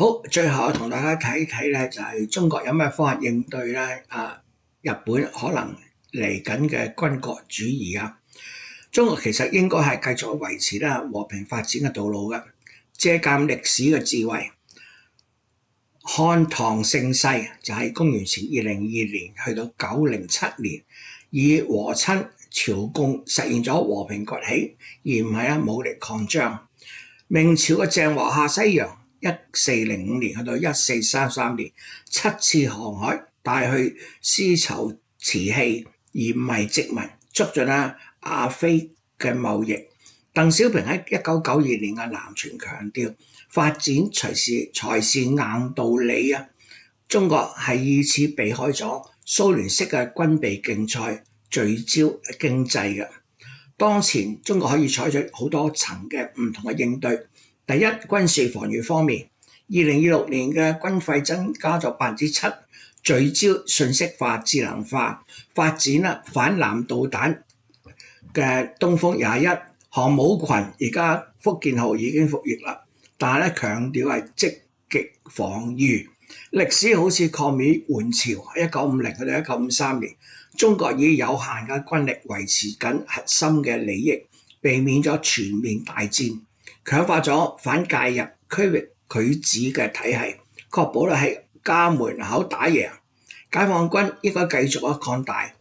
好，最後同大家睇睇咧，就係中國有咩方法應對咧？日本可能嚟緊嘅軍國主義啊，中國其實應該係繼續維持咧和平發展嘅道路嘅，借鑑歷史嘅智慧。漢唐盛世就係公元前2022年去到907年，以和親朝貢實現咗和平崛起，而唔係武力擴張。明朝嘅鄭和下西洋1405年去到1433年7次航海，帶去絲綢瓷器，而唔係殖民，促進亞非嘅貿易。鄧小平喺1992年嘅南巡強調，發展才是硬道理啊！中國係以此避開咗蘇聯式嘅軍備競賽，聚焦經濟嘅。當前中國可以採取好多層嘅唔同嘅應對。第一，軍事防禦方面，2026年嘅軍費增加咗7%，聚焦信息化、智能化，發展反艦導彈嘅東風21航母群，而家福建號已經服役啦，但係強調係積極防禦。歷史好似抗美援朝，1950去到1953年，中國以有限嘅軍力維持緊核心嘅利益，避免咗全面大戰。強化咗反介入區域拒止嘅體系，確保喺家門口打贏。解放軍應該繼續擴大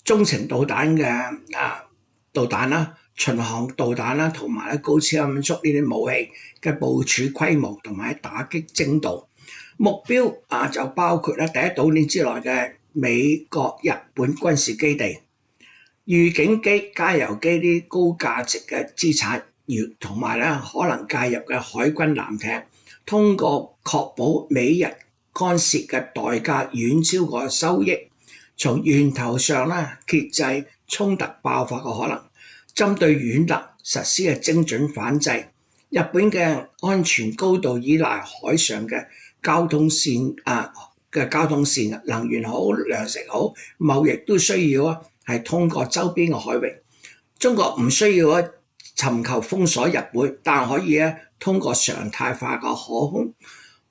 中程導彈嘅導彈啦、巡航導彈啦，同埋高超音速呢啲武器嘅部署規模同埋打擊精度。目標就包括第一島鏈之內嘅美國、日本軍事基地、預警機、加油機啲高價值嘅資產。同埋可能介入嘅海軍艦艇，通過確保美日干涉嘅代價遠超過收益，從源頭上遏制衝突爆發嘅可能。針對軟肋實施嘅精準反制。日本嘅安全高度依賴海上嘅交通線能源好、糧食好、貿易都需要係通過周邊嘅海域。中國唔需要尋求封鎖日本，但可以通過常態化嘅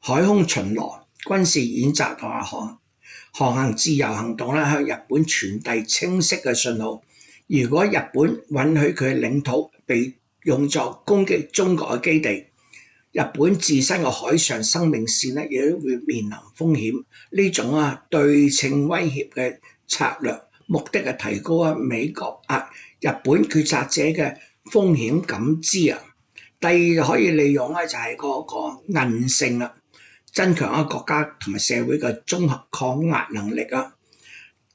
海空巡邏、軍事演習同埋航行自由行動向日本傳遞清晰嘅信號。如果日本允許佢嘅領土被用作攻擊中國嘅基地，日本自身嘅海上生命線亦都會面臨風險。呢種對稱威脅嘅策略，目的係提高美國日本決策者嘅風險感知。第二就可以利用就係嗰個韌性啦，增強國家同埋社會嘅綜合抗壓能力。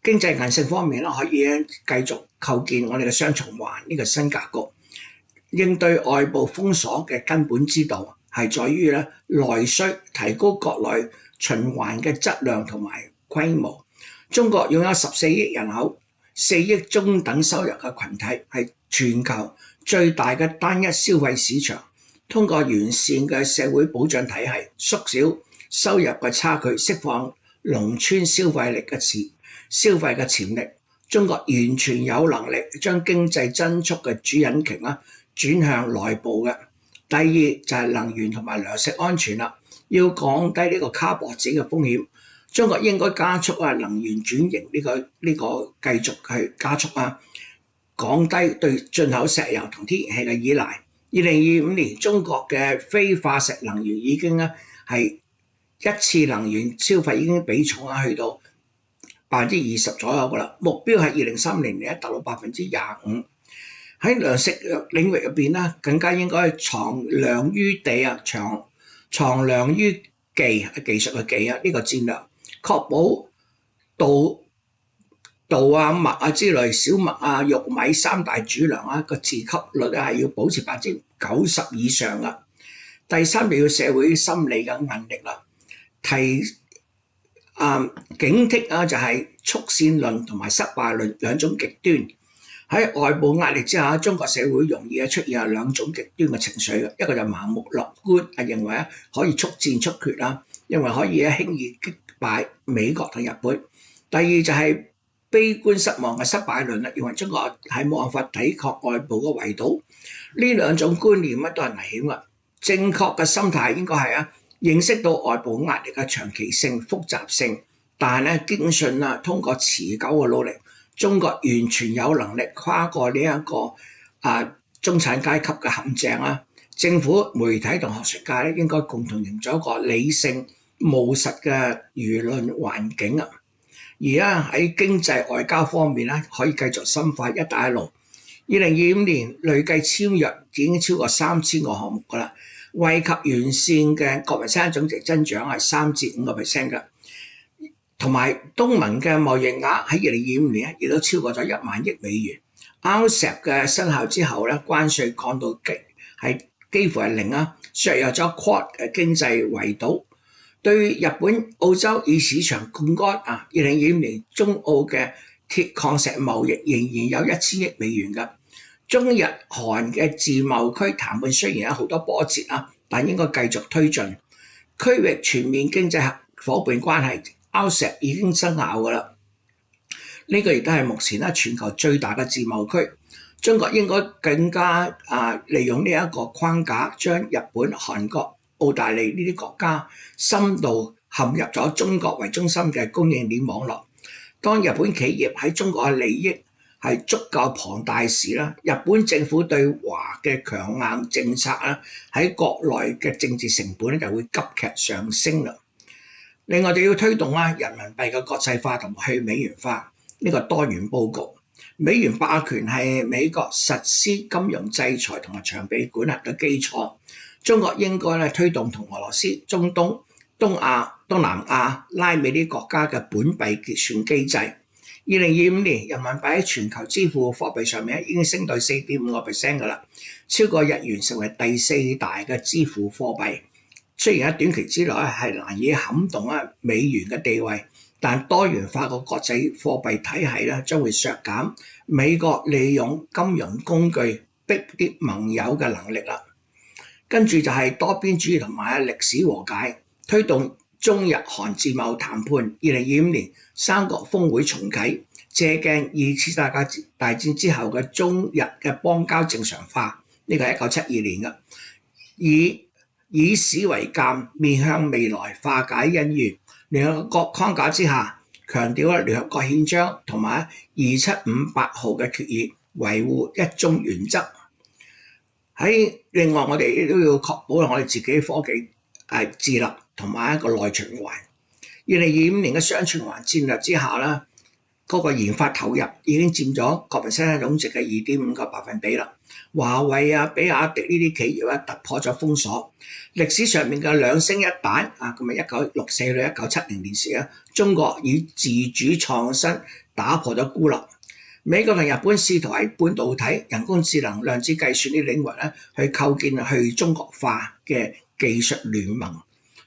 經濟韌性方面可以繼續構建我哋嘅雙循環呢個新格局。應對外部封鎖嘅根本之道係在於內需，提高國內循環嘅質量同埋規模。中國擁有14億人口、4億中等收入嘅群體，係全球最大嘅單一消費市場。通過完善嘅社會保障體系，縮小收入嘅差距，釋放農村消費嘅潛力。中國完全有能力將經濟增速嘅主引擎轉向內部嘅。第二就係能源同埋糧食安全啦，要降低呢個卡脖子嘅風險。中國應該加速能源轉型，呢個繼續去加速降低對進口石油同天然氣嘅依賴。2025年中國嘅非化石能源已經係一次能源消費已經比重去到20%左右噶啦，目標係2030年達到25%。喺糧食領域入邊更加應該藏糧於地藏糧於技術嘅技呢個戰略，確保稻麥之類小麥玉米三大主糧個自給率係要保持90%以上噶。第三就要社會心理嘅韌力啦，警惕就係速戰論同埋失敗論兩種極端。喺外部壓力之下，中國社會容易出現兩種極端嘅情緒，一個就盲目樂觀，認為可以速戰速決啦，認為可以輕易擊敗美國同日本。第二就係悲觀失望嘅失敗論啦，認為中國係冇辦法抵抗外部嘅圍堵。呢兩種觀念都係危險嘅。正確嘅心態應該係認識到外部壓力嘅長期性、複雜性，但係咧堅信通過持久嘅努力，中國完全有能力跨過呢一個中產階級嘅陷阱啦。政府、媒體同學術界咧應該共同營造一個理性、務實嘅輿論環境啊。而喺經濟外交方面咧，可以繼續深化一帶一路。2025年累計簽約已經超過3000個項目㗎啦，惠及完善嘅國民生產總值增長係3至5%嘅，同埋東盟嘅貿易額喺2025年亦都超過咗1萬億美元。RCEP 嘅生效之後咧，關稅降到幾乎係零啊，削弱咗 Quad 嘅經濟圍堵。對日本、澳洲以市場槓桿2025年中澳嘅鐵礦石貿易仍然有1000億美元㗎。中日韓嘅自貿區談判雖然有好多波折但應該繼續推進。區域全面經濟夥伴關係 RCEP 已經生效㗎啦。呢個亦都係目前全球最大嘅自貿區。中國應該更加利用呢一個框架，將日本、韓國、澳大利呢啲國家深度陷入咗中國為中心嘅供應鏈網絡。當日本企業喺中國嘅利益係足夠龐大時啦，日本政府對華嘅強硬政策喺國內嘅政治成本就會急劇上升啦。另外，我哋要推動人民幣嘅國際化同去美元化呢個多元佈局。美元霸權係美國實施金融制裁同埋長臂管轄嘅基礎。中國應該推動同俄羅斯、中東、東亞、東南亞、拉美啲國家嘅本幣結算機制。2025年人民幣喺全球支付貨幣上面已經升到 4.5% 㗎啦，超過日元成為第4大嘅支付貨幣。雖然喺短期之內係難以撼動美元嘅地位，但多元化個國際貨幣體系將會削減美國利用金融工具逼啲盟友嘅能力啦。跟住就係多邊主義同埋歷史和解，推動中日韓自貿談判。2025年三國峰會重啟，借鏡2次大戰之後嘅中日嘅邦交正常化，呢個係1972年嘅，以史為鑑，面向未來化解恩怨。聯合國框架之下，強調聯合國憲章同埋2758號嘅決議，維護一中原則。另外，我哋都要確保我哋自己科技自立同埋一個內循環。2025年嘅雙循環戰略之下啦，嗰個研發投入已經佔咗國民生產總值嘅2.5個百分比啦。華為比亞迪呢啲企業突破咗封鎖。歷史上面嘅兩星一彈咁1964到1970年時中國以自主創新打破咗孤立。美國同日本試圖喺半導體、人工智能、量子計算呢領域去構建去中國化嘅技術聯盟。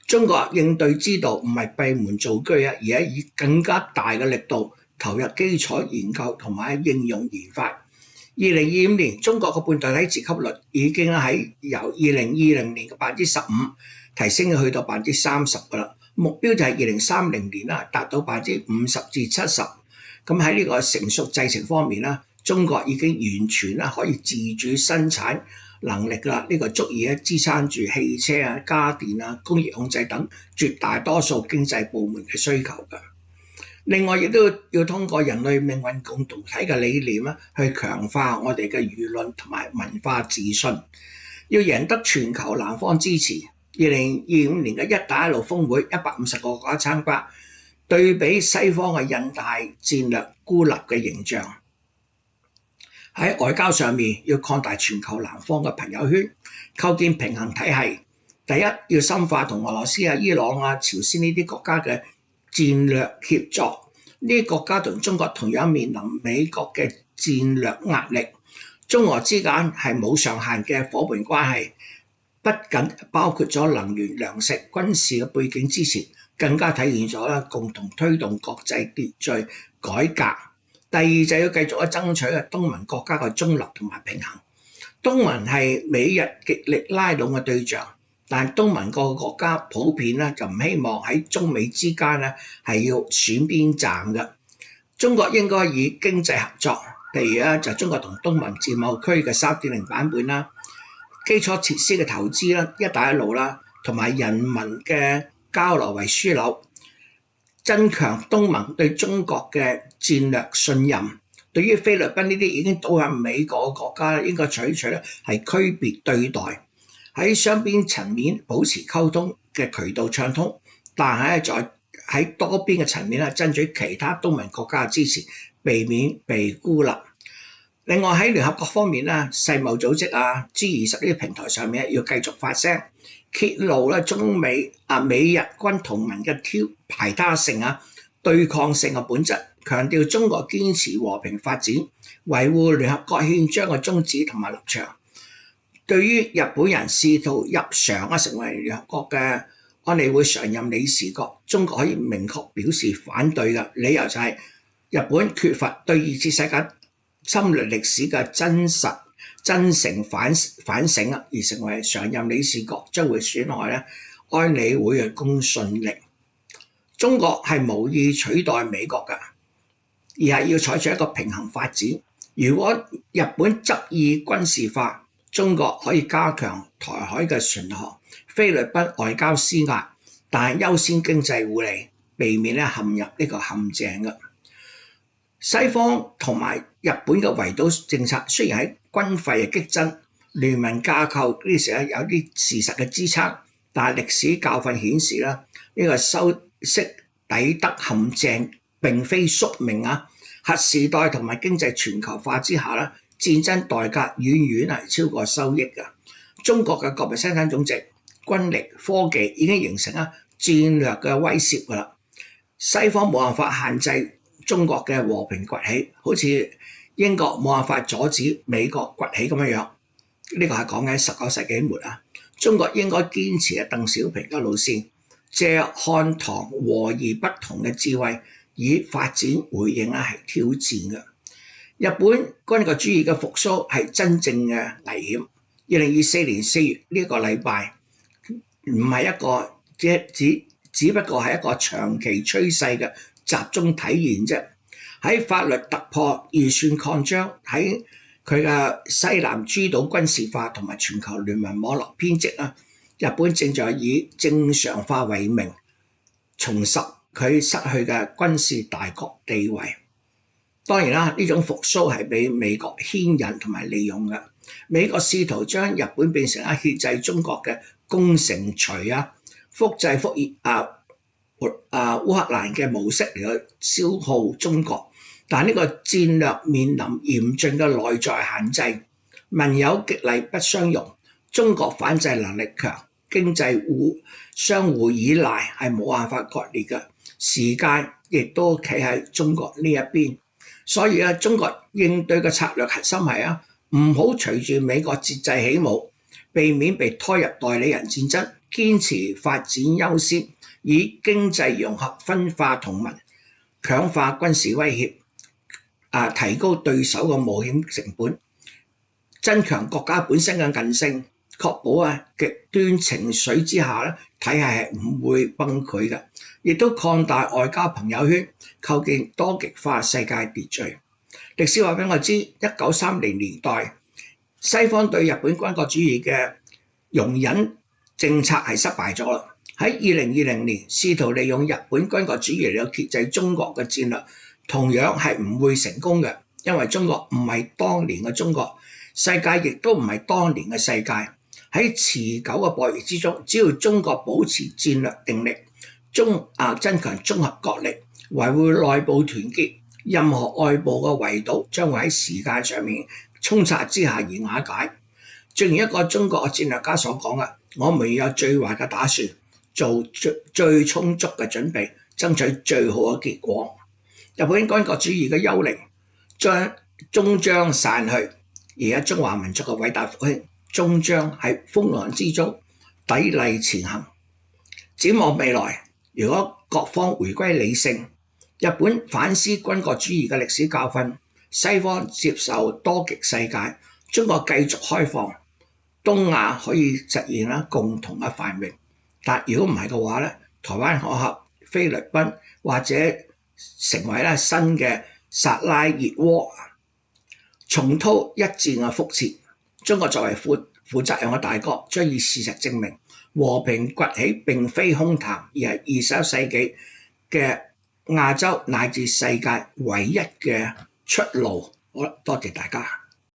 中國應對之道唔係閉門造車而係以更加大嘅力度投入基礎研究同埋應用研發。2025年中國嘅半導體自給率已經由2020年嘅15%提升去到30%㗎啦。目標就係2030年達到50%至70%。咁喺呢個成熟製程方面中國已經完全可以自主生產能力啦。呢個足以支撐住汽車家電工業控制等絕大多數經濟部門嘅需求㗎。另外，亦都要通過人類命運共同體嘅理念去強化我哋嘅輿論同埋文化自信，要贏得全球南方支持。2025年嘅一帶一路峰會150個國家參加，對比西方嘅印太戰略孤立嘅形象。喺外交上面要擴大全球南方嘅朋友圈，構建平衡體系。第一，要深化同俄羅斯、伊朗、朝鮮呢啲國家嘅戰略協作。呢啲國家同中國同樣面臨美國嘅戰略壓力。中俄之間係冇上限嘅夥伴關係，不僅包括咗能源、糧食、軍事嘅背景支持，更加體現咗共同推動國際秩序改革。第二，就要繼續爭取東盟國家嘅中立同埋平衡。東盟係美日極力拉攏嘅對象，但東盟各個國家普遍就唔希望喺中美之間係要選邊站嘅。中國應該以經濟合作，譬如就中國同東盟自貿區嘅3.0版本啦，基礎設施嘅投資啦，一帶一路啦，同埋人民嘅交流為樞紐，增強東盟對中國嘅戰略信任。對於菲律賓呢啲已經倒向美國嘅國家，應該採取係區別對待，喺雙邊層面保持溝通嘅渠道暢通，但係喺多邊嘅層面爭取其他東盟國家嘅支持，避免被孤立。另外喺聯合國方面世貿組織G20呢啲平台上面要繼續發聲，揭露中美美日軍同盟嘅排他性對抗性嘅本質，強調中國堅持和平發展，維護聯合國憲章嘅宗旨同埋立場。對於日本人試圖入常成為聯合國嘅安理會常任理事國，中國可以明確表示反對嘅理由就係日本缺乏對二次世界侵略歷史嘅真誠反省而成為常任理事國將會損害安理會嘅公信力。中國係無意取代美國嘅，而係要採取一個平衡發展。如果日本執意軍事化，中國可以加強台海嘅巡航，菲律賓外交施壓，但係優先經濟互利，避免陷入呢個陷阱嘅。西方同埋日本嘅圍堵政策雖然喺軍費激增、聯盟架構呢時有啲事實嘅支撐，但係歷史教訓顯示呢個修昔底德陷阱並非宿命核時代同埋經濟全球化之下戰爭代價遠遠係超過收益嘅。中國嘅國民生產總值、軍力、科技已經形成戰略嘅威脅㗎啦。西方冇辦法限制中國嘅和平崛起，好似英國冇辦法阻止美國崛起咁樣。呢個係講緊19世紀末中國應該堅持鄧小平嘅路線，借漢唐和而不同嘅智慧，以發展回應係挑戰嘅。日本軍國主義嘅復甦係真正嘅危險。2024年4月呢個禮拜唔係一個只不過係一個長期趨勢嘅集中體現啫。喺法律突破、預算擴張，喺佢嘅西南諸島軍事化同埋全球聯盟網絡編織日本正在以正常化為名，重拾佢失去嘅軍事大國地位。當然啦，呢種復甦係被美國牽引同埋利用嘅。美國試圖將日本變成牽制中國嘅攻城錘複製烏克蘭嘅模式嚟去消耗中國，但呢個戰略面臨嚴峻嘅內在限制，盟友極力不相容，中國反制能力強，經濟相互依賴係冇辦法割裂嘅，時間亦都企喺中國呢一邊。所以中國應對嘅策略核心係唔好隨住美國節制起舞，避免被拖入代理人戰爭，堅持發展優先，以經濟融合分化同盟，強化軍事威脅，提高對手嘅冒險成本，增強國家本身嘅韌性，確保極端情緒之下體系係唔會崩潰嘅，亦都擴大外交朋友圈，構建多極化世界秩序。歷史話俾我知，1930年代西方對日本軍國主義嘅容忍政策係失敗咗啦。喺2020年試圖利用日本軍國主義嚟挾制中國嘅戰略，同樣係唔會成功嘅，因為中國唔係當年嘅中國，世界亦都唔係當年嘅世界。喺持久嘅博弈之中，只要中國保持戰略定力，增強綜合國力，維護內部團結，任何外部嘅圍堵將會喺時間上面衝刷之下而瓦解。正如一個中國嘅戰略家所講嘅，我們有最壞嘅打算，做最充足嘅準備，爭取最好嘅結果。日本軍國主義嘅幽靈終將散去，而家中華民族嘅偉大復興終將喺風浪之中砥礪前行。展望未來，如果各方回歸理性，日本反思軍國主義嘅歷史教訓，西方接受多極世界，中國繼續開放，東亞可以實現共同嘅繁榮。但如果唔係嘅話台灣可合菲律賓或者成為新嘅薩拉熱窩，重蹈一戰嘅覆轍。中國作為負責任嘅大國，將以事實證明和平崛起並非空談，而係21世紀嘅亞洲乃至世界唯一嘅出路。好啦，多謝大家。